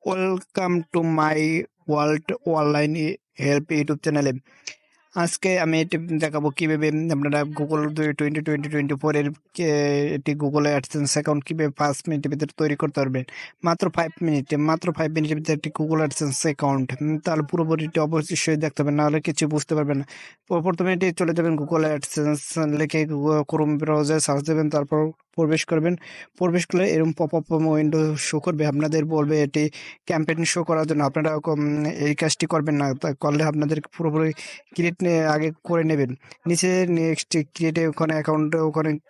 Welcome to my world online help YouTube চ্যানেলে। আজকে আমি এটি দেখাবো কিভাবে আপনারা গুগল 2020-2024 এর একটি গুগল অ্যাডসেন্স অ্যাকাউন্ট কিভাবে 5 মিনিটের ভিতরে তৈরি করতে পারবেন। মাত্র 5 মিনিটের ভিতরে একটি গুগল অ্যাডসেন্স অ্যাকাউন্ট। তাহলে পুরোপুরিটি অবশ্যই দেখতে হবে, নাহলে কিছু বুঝতে পারবেন না। প্রথমে এটি চলে যাবেন গুগল অ্যাডসেন্স লিখে ক্রোম ব্রাউজারে সার্চ দেবেন, তারপর প্রবেশ করবেন। প্রবেশ করলে এরকম পপ আপ উইন্ডো শো করবে, আপনাদের বলবে এটি ক্যাম্পেইন শো করার জন্য। আপনারা এই কাজটি করবেন না, তা করলে আপনাদের পুরোপুরি ক্রিয়েট আগে করে নেবেন। নিচে নেক্সট ক্রিয়েট ওখানে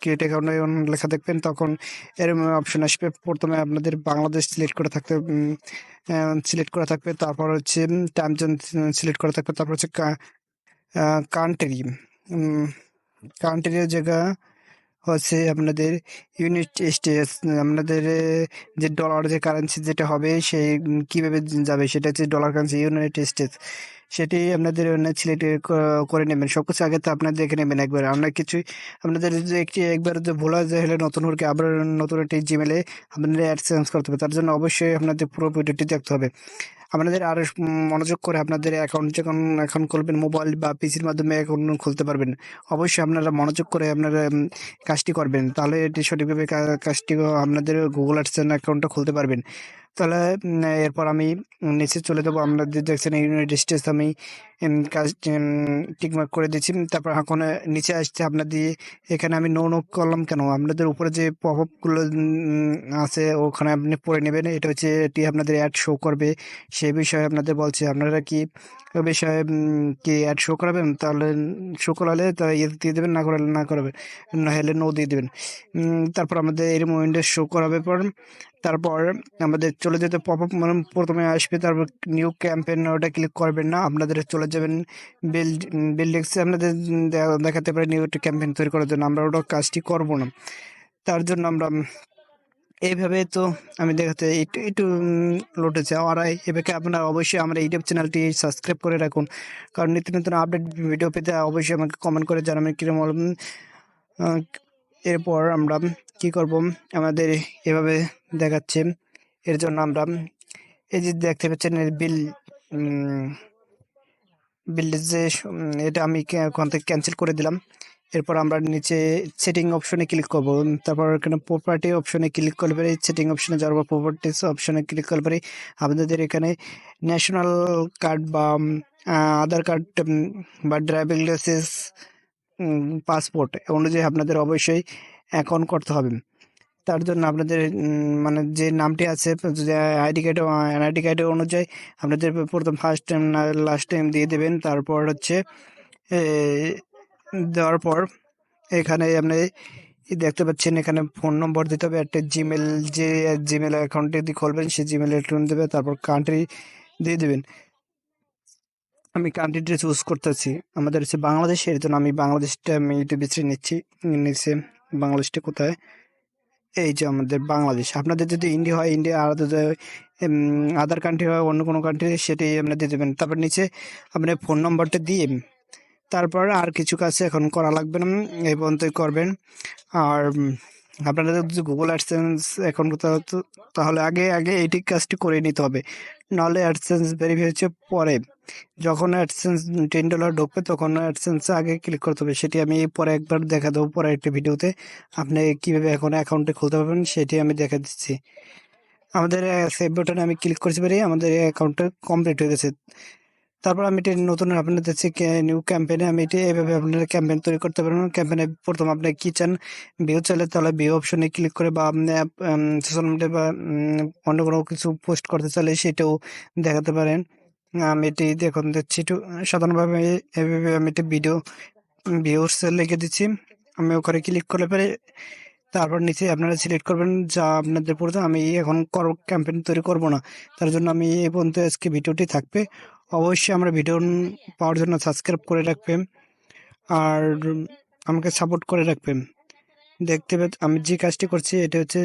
ক্রিয়েট অ্যাকাউন্ট লেখা দেখবেন, তখন এরকম অপশন আসবে। প্রথমে আপনাদের বাংলাদেশ সিলেক্ট করা থাকবে, তারপর হচ্ছে টাইম জোন সিলেক্ট করা থাকবে, তারপর হচ্ছে কান্ট্রি কান্ট্রির জায়গা হচ্ছে আপনাদের ইউনাইটেড স্টেটস। আপনাদের যে ডলার যে কারেন্সি যেটা হবে সেই কিভাবে যাবে সেটা হচ্ছে ডলার কারেন্সি ইউনাইটেড স্টেটস। সেটি আপনাদের সিলেক্ট করে নেবেন। সবকিছু আগে তো আপনার দেখে নেবেন একবার। অনেক কিছুই আপনাদের যে একবার যে ভোলা যায় হলে নতুন করে আবার নতুন একটি জিমেলে আপনাদের অ্যাড চেঞ্জ করতে হবে। তার জন্য অবশ্যই আপনাদের পুরো ভিডিওটি দেখতে হবে। আপনাদের আরো মনোযোগ করে আপনাদের অ্যাকাউন্ট যখন খুলবেন, মোবাইল বা পিসির মাধ্যমে অ্যাকাউন্ট খুলতে পারবেন। অবশ্যই আপনারা মনোযোগ করে আপনারা কাজটি করবেন, তাহলে এটি সঠিকভাবে কাজটি আপনাদের গুগল অ্যাডসেন্স অ্যাকাউন্টটা খুলতে পারবেন। তাহলে এরপর আমি নিচে চলে যাবো। আপনাদের দেখছেন ইউনাইটেড স্টেটস, আমি কাজ টিকমার্ক করে দিচ্ছি। তারপর এখন নিচে আসছে আপনাদের, এখানে আমি নো করলাম কেন, আপনাদের উপরে যে পপ আপগুলো আছে ওখানে আপনি পড়ে নেবেন। এটা হচ্ছে এটি আপনাদের অ্যাড শো করবে, সেই বিষয়ে আপনাদের বলছে। আপনারা কি ওই বিষয়ে কি অ্যাড শো করাবেন? তাহলে শো করালে তা ইয়ে দিয়ে দেবেন, না করালে না করাবেন, না হলে নো দিয়ে দেবেন। তারপর আমাদের এরকম উইন্ডো শো করাবে পর তারপর আমাদের চলে যেতে পপ আপ মানে প্রথমে আসবে, তারপর নিউ ক্যাম্পেইন ওটা ক্লিক করবেন না, আপনাদের চলে যাবেন বিল্ডিংসে। আপনাদের দেখাতে পারে নিউ একটা ক্যাম্পেইন তৈরি করার জন্য। আমরা ওটা কাজটি করব না, তার জন্য আমরা এইভাবে তো আমি দেখাতে একটু একটু লোড হচ্ছে। আর এভাবে আপনারা অবশ্যই আমার ইউটিউব চ্যানেলটি সাবস্ক্রাইব করে রাখুন, কারণ নিত্য নতুন আপডেট ভিডিও পেতে অবশ্যই আমাকে কমেন্ট করে জানাবেন কিরকম হলো। এরপর আমরা কি করব, আমাদের এভাবে দেখাচ্ছে। এর জন্য আমরা এই যে দেখতে পাচ্ছেন বিল যে এটা আমি ওখান থেকে ক্যান্সেল করে দিলাম। এরপর আমরা নিচে সেটিং অপশনে ক্লিক করব, তারপর এখানে প্রপার্টি অপশনে ক্লিক করলে পরে সেটিং অপশনে যাওয়ার পর প্রপার্টিস অপশনে ক্লিক করলে পরে আপনাদের এখানে ন্যাশনাল কার্ড বা আধার কার্ড বা ড্রাইভিং লাইসেন্স, পাসপোর্ট অনুযায়ী আপনাদের অবশ্যই অ্যাকাউন্ট করতে হবে। তার জন্য আপনাদের মানে যে নামটি আছে যে আইডি কার্ডের অনুযায়ী আপনাদের প্রথম ফার্স্ট টাইম না লাস্ট টাইম দিয়ে দেবেন। তারপর হচ্ছে দেওয়ার পর এখানে আপনি দেখতে পাচ্ছেন এখানে ফোন নম্বর দিতে হবে, একটা জিমেল, যে জিমেল অ্যাকাউন্টে দিয়ে খুলবেন সেই জিমেল অ্যাকাউন্ট দেবে, তারপর কান্ট্রি দিয়ে দেবেন। আমি কান্ট্রিটা চুজ করতেছি, আমাদের হচ্ছে বাংলাদেশ, এর জন্য আমি বাংলাদেশটা আমি একটু বেছে নিচ্ছি। নিচে বাংলাদেশটা কোথায়, এই যে আমাদের বাংলাদেশ। আপনাদের যদি ইন্ডিয়া হয় ইন্ডিয়া, আর যদি আদার কান্ট্রি হয় অন্য কোনো কান্ট্রি সেটাই আপনারা দিয়ে দেবেন। তারপর নিচে আপনার ফোন নম্বরটা দিয়ে তারপর আর কিছু কাজ এখন করা লাগবে না, এই পর্যন্তই করবেন। আর আপনারা যদি গুগল অ্যাডসেন্স এখন তাহলে আগে আগে এইটি কাজটি করে নিতে হবে, নাহলে অ্যাডসেন্স ভেরিফাই হচ্ছে পরে। যখন অ্যাডসেন্স $10 ঢুকবে তখন অ্যাডসেন্স আগে ক্লিক করতে হবে। সেটি আমি পরে একবার দেখা দেবো, পরে একটা ভিডিওতে আপনি কীভাবে এখন অ্যাকাউন্টে খুলতে পারবেন সেটি আমি দেখা দিচ্ছি। আমাদের সেভ বাটনে আমি ক্লিক করতে পারি, আমাদের অ্যাকাউন্টটা কমপ্লিট হয়ে গেছে। তারপর আমি এটি নতুন আপনাদের হচ্ছে নিউ ক্যাম্পেইনে আমি এটি এভাবে আপনারা ক্যাম্পেইন তৈরি করতে পারবেন। ক্যাম্পেইনে প্রথম আপনি কি চান, ভিউ চাইলে তাহলে ভিউ অপশনে ক্লিক করে, বা আপনি সোশ্যাল মিডিয়া বা অন্য কোনো কিছু পোস্ট করতে চাইলে সেটাও দেখাতে পারেন। আমি এটি দেখুন দিচ্ছি একটু সাধারণভাবে এভাবে আমি একটি ভিউস লিখে দিচ্ছি। আমি ওখানে ক্লিক করলে পরে তারপর নিচে আপনারা সিলেক্ট করবেন যা আপনাদের পড়তে। আমি এখন ক্যাম্পেইন তৈরি করব না, তার জন্য আমি এই পর্যন্ত আজকে ভিডিওটি থাকবে। অবশ্যই আমরা ভিডিও পাওয়ার জন্য সাবস্ক্রাইব করে রাখবেন আর আমাকে সাপোর্ট করে রাখবেন। দেখতে আমি যে কাজটি করছি এটা হচ্ছে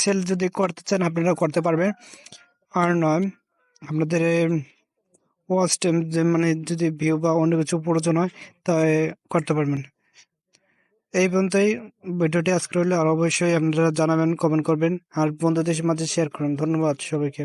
সেল যদি করতে চান আপনারা করতে পারবেন, আর নয় আপনাদের ওয়াচ টাইম যে মানে যদি ভিউ বা অন্য কিছু প্রয়োজন হয় তাই করতে পারবেন। এই পর্যন্তই ভিডিওটি আজকে হলে আর অবশ্যই আপনারা জানাবেন, কমেন্ট করবেন আর বন্ধুদের মাঝে শেয়ার করুন। ধন্যবাদ সবাইকে।